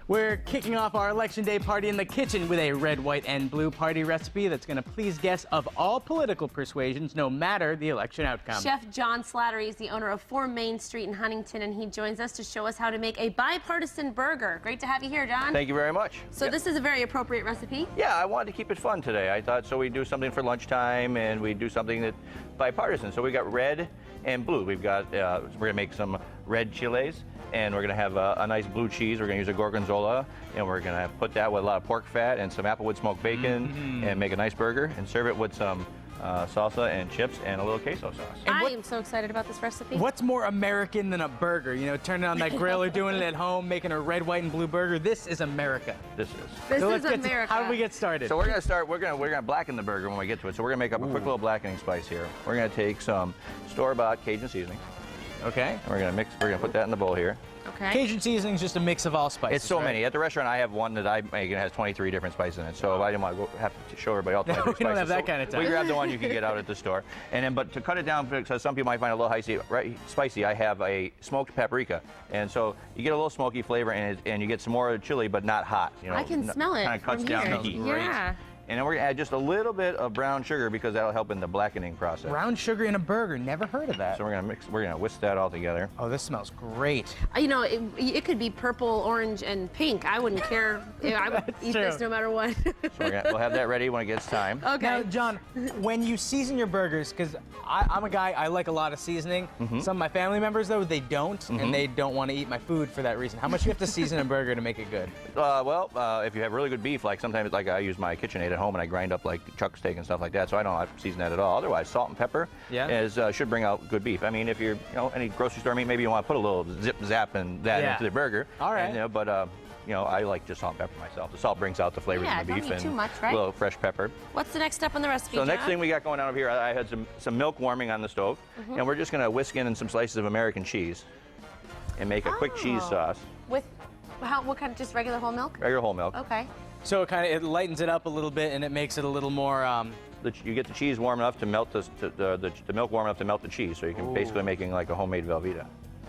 We're kicking off our Election Day party in the kitchen with a red, white, and blue party recipe that's going to please guests of all political persuasions, no matter the election outcome. Chef John Slattery is the owner of 4 Main Street in Huntington, and he joins us to show us how to make a bipartisan burger. Great to have you here, John. Thank you very much. So this is a very appropriate recipe. Yeah, I wanted to keep it fun today. I thought so we'd do something for lunchtime, and we'd do something that bipartisan. So we got red and blue. We've got, we're going to make some red chiles, and we're going to have a nice blue cheese. We're going to use a Gorgonzola, and we're going to put that with a lot of pork fat and some applewood smoked bacon, and make a nice burger, and serve it with some salsa and chips and a little queso sauce. I am so excited about this recipe. What's more American than a burger? You know, turning on that grill or doing it at home, making a red, white, and blue burger. This is America. This is. This So is let's get to- America. how do we get started? So we're going to start, we're going to blacken the burger when we get to it. So we're going to make up a quick little blackening spice here. We're going to take some store-bought Cajun Seasonings, Okay. and we're going to put that in the bowl here. Okay. Cajun Seasonings, just a mix of all spices. It's so right? many. At the restaurant, I have one that I make, and it has 23 different spices in it. So I didn't want to have to show everybody all 23 we spices. don't have that So kind of time. We grab the one you can get out at the store. And then, but to cut it down, because some people might find it a little spicy, I have a smoked paprika. And so you get a little smoky flavor, and you get some more chili, but not hot. You know, I can smell it Kind of cuts from down here. the heat. Yeah. And then we're going to add just a little bit of brown sugar because that'll help in the blackening process. Brown sugar in a burger. Never heard of that. So we're going to whisk that all together. Oh, this smells great. You know, it could be purple, orange, and pink. I wouldn't care. You know, I would eat true. this no matter what. So we'll have that ready when it gets time. Okay. Now, John, when you season your burgers, because I'm a guy, I like a lot of seasoning. Some of my family members, though, they don't, and they don't want to eat my food for that reason. How much do you have to season a burger to make it good? If you have really good beef, like sometimes like I use my KitchenAid at home and I grind up like chuck steak and stuff like that, so I don't have to season that at all. Otherwise, salt and pepper should bring out good beef. I mean, if you're any grocery store meat, maybe you want to put a little zip zap and that into the burger. All right. And, but I like just salt and pepper myself. The salt brings out the flavors in the don't beef need and too much, right? a little fresh pepper. What's the next step on the recipe, So the John? next thing we got going on over here, I had some milk warming on the stove, and we're just going to whisk in some slices of American cheese and make a quick cheese sauce. With what kind of, just regular whole milk? Regular whole milk. Okay. So it lightens it up a little bit, and it makes it a little more. You get the cheese warm enough to melt the milk warm enough to melt the cheese, so you can basically making like a homemade Velveeta.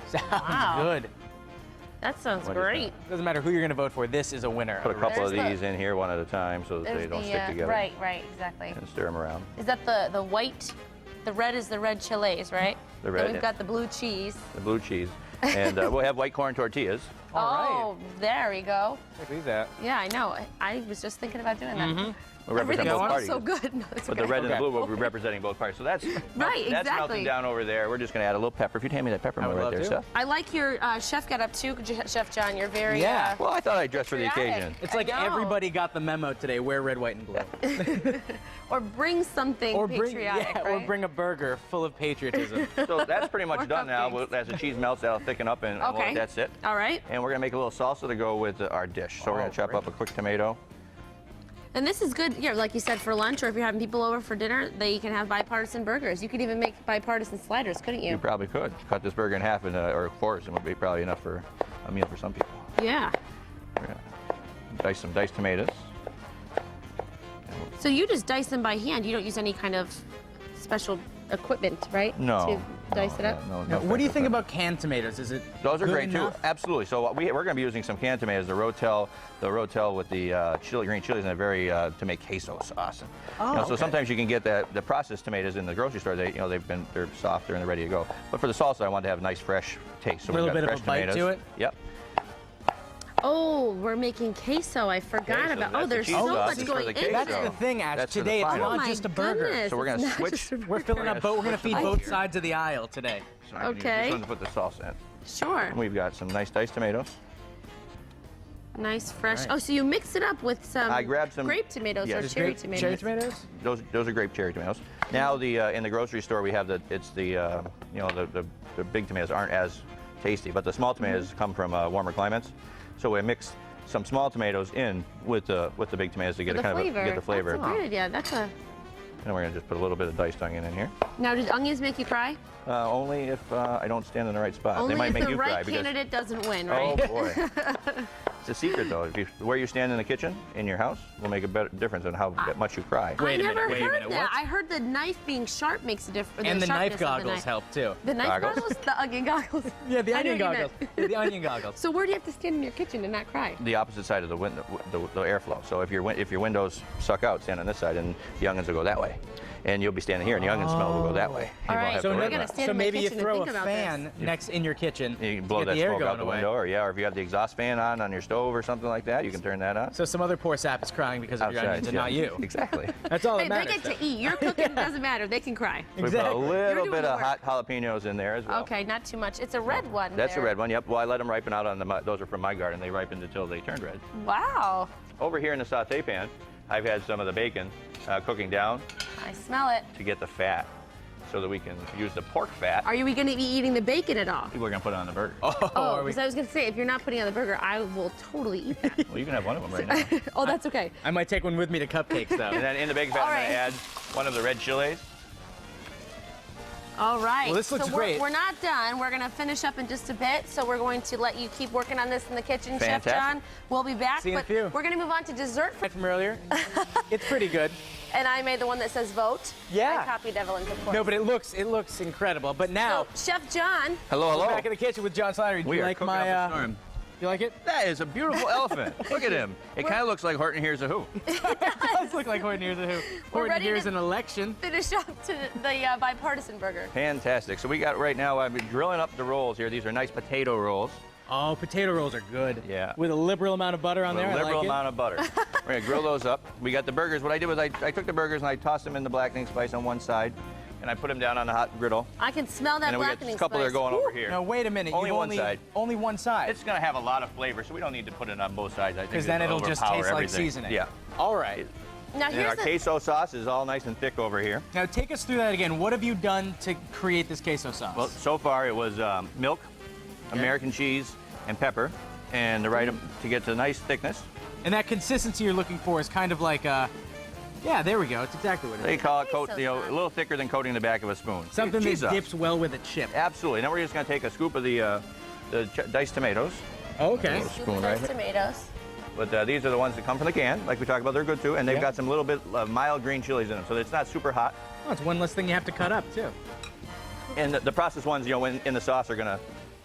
Sounds good. That sounds What is great. Doesn't matter who you're going to vote for. This is a winner. Put a couple of There's these in here, one at a time, so that they don't stick together. Right, exactly. And stir them around. Is that the white? The red is the red chiles, right? The red, Then we've got the blue cheese. The blue cheese. And we'll have white corn tortillas. Oh, there we go. Look at that. Yeah, I know. I was just thinking about doing that. We'll represent Everything both smells parties. so good. No, it's But okay. the red and the blue will be representing both parties. So that's Right, that's melting exactly. down over there. We're just going to add a little pepper. If you'd hand me that pepper I would right love there, to. Seth. I like your chef getup too, Chef John. You're very Well, I thought I'd dress for the patriotic. occasion. It's like I know. everybody got the memo today. Wear red, white, and blue. or bring something patriotic, right? or bring a burger full of patriotism. So that's pretty much More done now. cupcakes. As the cheese melts, that'll thicken up, and Okay. that's it. All right. And we're going to make a little salsa to go with our dish. So we're going to chop up a quick tomato. And this is good, like you said, for lunch, or if you're having people over for dinner, they can have bipartisan burgers. You could even make bipartisan sliders, couldn't you? You probably could. Cut this burger in half or fours, and it would be probably enough for a meal for some people. Yeah. We're going to dice some diced tomatoes. So you just dice them by hand. You don't use any kind of special equipment, right? No. To dice it up? No, Now, what do you think about canned tomatoes? Is it Those are good great enough? too. Absolutely. So we're going to be using some canned tomatoes, the Rotel with the green chilies, and to make queso sauce. And, So sometimes you can get the processed tomatoes in the grocery store. They're softer and they're ready to go. But for the salsa, I wanted to have a nice fresh taste. So A little we've got bit of fresh a bite tomatoes. to it? Yep. Oh, we're making queso. I forgot Queso, about. that's Oh, the there's cheese so sauce much is for going the into queso. That's it. the thing, Ash. That's for the Today it's final. not Oh, just a my burger. goodness. So we're going to It's not switch. just a We're filling up both. We're going to feed both here. sides of the aisle today. So I can use Okay. this one to put the salsa in. Sure. And we've got some nice diced tomatoes. Nice, fresh. Right. Oh, so you mix it up with some, I grabbed some- grape tomatoes Yeah, or just cherry Grape- tomatoes. Cherry tomatoes? Those are grape cherry tomatoes. Now in the grocery store we have the big tomatoes aren't as tasty, but the small tomatoes come from warmer climates. So we mix some small tomatoes in with the big tomatoes to get For a the kind flavor. of get the flavor. That's a good idea. That's a. And we're gonna just put a little bit of diced onion in here. Now, did onions make you cry? Only if I don't stand in the right spot. Only they might if make the you right cry because candidate doesn't win, oh right? boy. It's a secret, though. Where you stand in the kitchen, in your house, will make a better difference on how much you cry. Wait I a minute, never wait a heard minute, that. what? I heard the knife being sharp makes a difference. And the knife goggles help too. The knife Goggles? goggles? The onion goggles. Yeah, the I know onion what you goggles. meant. Yeah, the onion goggles. So where do you have to stand in your kitchen and not cry? The opposite side of the window, the airflow. So if your windows suck out, stand on this side, and the onions will go that way. And you'll be standing here, and the onion smell will go that way. You All won't right, have So, to worry we're about gonna it. stand so in my maybe you kitchen and throw think a about fan next in your kitchen. You can to blow get that the air smoke going out the away. window, or if you have the exhaust fan on your stove or something like that, you can turn that on. So some other poor sap is crying because of your Outside, onions and yeah. not you. Exactly. That's all Hey, that they matters. get to eat. You're cooking, it doesn't matter. They can cry. We put Exactly. a You're little doing bit the of hot jalapenos in there as well. Okay, not too much. It's a red one. That's there. a red one, yep. Well, I let them ripen out on those are from my garden. They ripened until they turned red. Wow. Over here in the saute pan, I've had some of the bacon cooking down I smell it. to get the fat so that we can use the pork fat. Are you going to be eating the bacon at all? We're going to put it on the burger. Oh, are we- because I was going to say, if you're not putting it on the burger, I will totally eat that. Well, you can have one of them right now. Oh, that's okay. I might take one with me to cupcakes though. And then in the bacon fat, All I'm going right. to add one of the red chilies. All right. Well, this looks so great. We're not done. We're going to finish up in just a bit. So we're going to let you keep working on this in the kitchen, Chef Fantastic. John. We'll be back. See you in a but few. we're going to move on to dessert. From earlier, it's pretty good. And I made the one that says vote. Yeah. I copied Evelyn's, of course. No, but it looks incredible. But now, So, Chef John, Hello, hello. we're back in the kitchen with John Slattery. Do We you are like cooking my? up a storm. You like it? That is a beautiful elephant. Look at him. It kind of looks like Horton Hears a Who. It does look like Horton Hears a Who. Horton ready Hears to- an election. finish up to the Bipartisan Burger. Fantastic. So we got right now, I'm drilling up the rolls here. These are nice potato rolls. Oh, potato rolls are good. Yeah. With a liberal amount of butter on With there. a liberal I like amount of butter. We're gonna grill those up. We got the burgers. What I did was I took the burgers and I tossed them in the blackening spice on one side, and I put them down on the hot griddle. I can smell that And then we got blackening a couple that are spice. going over it. here. Now wait a minute. Only You've one side. Only one side. It's gonna have a lot of flavor, so we don't need to put it on both sides. I think Because then it'll just overpower taste like everything. seasoning. Yeah. All right. Now And here's our the queso sauce is all nice and thick over here. Now take us through that again. What have you done to create this queso sauce? Well, so far it was milk, American cheese, and pepper, and to get to a nice thickness. and that consistency you're looking for is kind of like yeah, there we go. It's exactly what it They is. call it Queso sauce. a little thicker than coating the back of a spoon. Something Cheese that sauce. dips well with a chip. Absolutely. Now we're just gonna take a scoop of the diced tomatoes. Oh, okay. Little scoop spoon of right those here. tomatoes. But these are the ones that come from the can, like we talked about. They're good too, and they've Yeah. got some little bit of mild green chilies in them, so it's not super hot. Oh, it's one less thing you have to cut up too. And the processed ones, when in the sauce, are gonna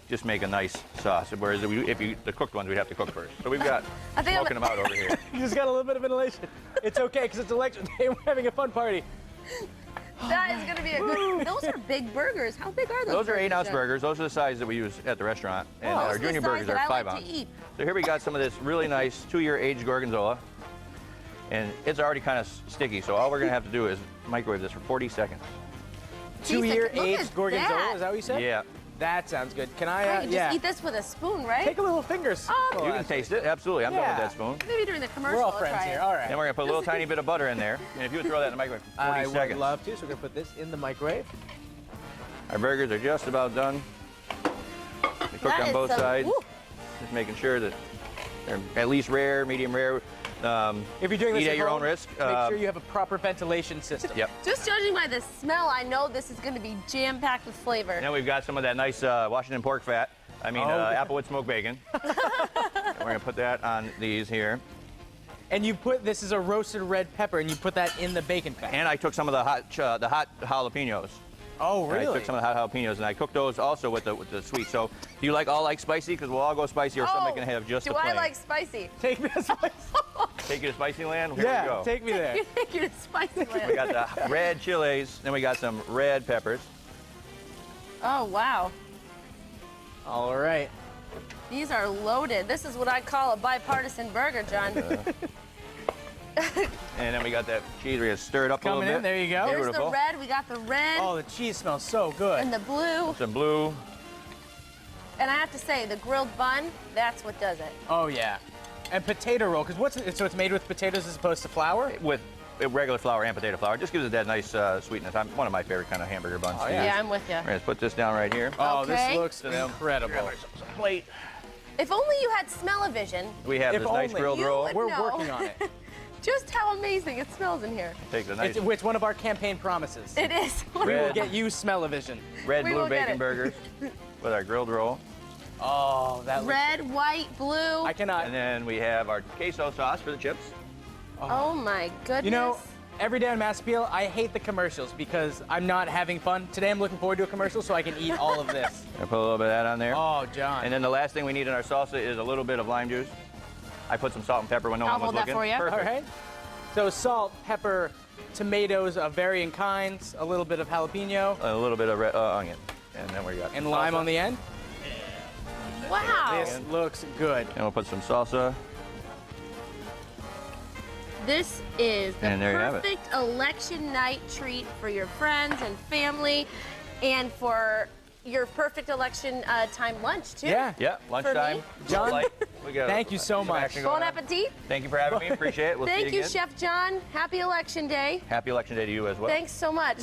just make a nice sauce. Whereas the cooked ones, we'd have to cook first. So we've got I think I'm- smoking them out over here. You just got a little bit of inhalation. It's okay because it's election day. We're having a fun party. That is going to be a good. Those are big burgers. How big are those? Those are 8-ounce Jeff? burgers. Those are the size that we use at the restaurant. And Oh, our those are the junior size burgers that are I like 5-ounce. to eat. So here we got some of this really nice 2-year aged Gorgonzola. And it's already kind of sticky, so all we're gonna have to do is microwave this for 40 seconds. Geez, 2-year look at aged Gorgonzola. that. Is that what you said? Yeah. That sounds good. Can I? I can just yeah. eat this with a spoon, right? Take a little fingers. Oh, You can taste it, absolutely. I'm done with Yeah. that spoon. Maybe during the commercial. We're all I'll friends try here. it. All right. Then we're gonna put a little tiny bit of butter in there. And if you would throw that in the microwave for 40 I seconds. would love to. So we're gonna put this in the microwave. Our burgers are just about done. They cook That on is both some- sides. woo. Just making sure that they're at least rare, medium rare. If you're doing this eat at your home, own risk. make sure you have a proper ventilation system. Yep. Just judging by the smell, I know this is going to be jam-packed with flavor. Now we've got some of that nice Washington pork fat. I mean, yeah. Applewood smoked bacon. And we're gonna put that on these here. And you put this is a roasted red pepper, and you put that in the bacon fat. And I took some of the hot jalapenos. Oh, And really? I took some of the hot jalapenos and I cooked those also with the sweet. So do you all like spicy? Because we'll all go spicy, or somebody can have just do the plain. I like spicy? Take me to spice. Take you to spicy land? Here Yeah, we go. take me there. You think you're spicy? We got the red chilies, then we got some red peppers. Oh, wow. All right. These are loaded. This is what I call a bipartisan burger, John. And then we got that cheese. We're gonna stir it up a Coming little in. bit. There you go. There's Beautiful. the red. We got the red Oh, the cheese smells so good. and the blue. Some blue. And I have to say, the grilled bun, that's what does it. Oh yeah. And potato roll, because so it's made with potatoes as opposed to flour. With regular flour and potato flour. Just gives it that nice sweetness. One of my favorite kind of hamburger buns. Oh, to yeah. use. Yeah, I'm with you. We're gonna put this down right here. Oh, Okay. this looks now, incredible. grab ourselves a plate. If only you had smell-o-vision, We have If this nice only. grilled You roll. would- We're No. working on it. just how amazing it smells in here. Take the nice It's one of our campaign promises. It is. We will Red. get you smell-o-vision. red we blue will get bacon it. burgers with our grilled roll. Oh, that looks... Red, white, blue. I cannot. And then we have our queso sauce for the chips. Oh my goodness. You know, every day on Mass Appeal, I hate the commercials because I'm not having fun. Today I'm looking forward to a commercial so I can eat all of this. I put a little bit of that on there. Oh, John. And then the last thing we need in our salsa is a little bit of lime juice. I put some salt and pepper when no one was hold that looking. for you. Perfect. All right. So salt, pepper, tomatoes of varying kinds, a little bit of jalapeno, A little bit of red, onion. And then we got and salsa. lime on the end. Wow. This looks good. And we'll put some salsa. This is the And there you have it. perfect election night treat for your friends and family, and for your perfect election time lunch too. Yeah. Yeah, lunchtime. me? John, Light. We got thank you so some much. action Bon going on. appetit. Thank you for having me. Appreciate it. We'll see Thank you, again. Chef John. Happy Election Day. Happy Election Day to you as well. Thanks so much.